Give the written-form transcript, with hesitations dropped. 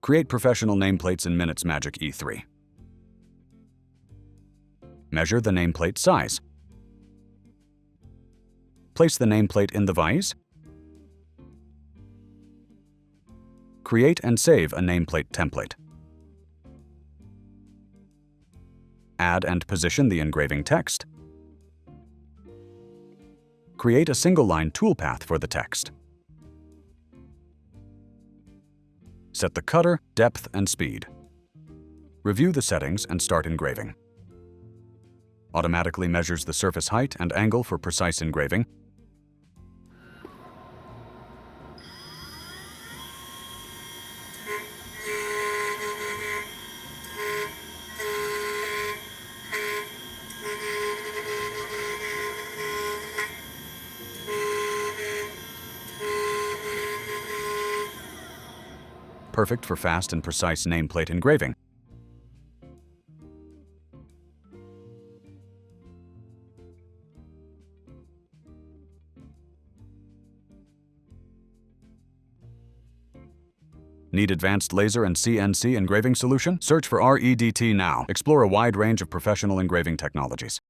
Create professional nameplates in minutes MAGIC E3. Measure the nameplate size. Place the nameplate in the vise. Create and save a nameplate template. Add and position the engraving text. Create a single-line toolpath for the text. Set the cutter, depth, and speed. Review the settings and start engraving. Automatically measures the surface height and angle for precise engraving. Perfect for fast and precise nameplate engraving. Need advanced laser and CNC engraving solution? Search for REDT now. Explore a wide range of professional engraving technologies.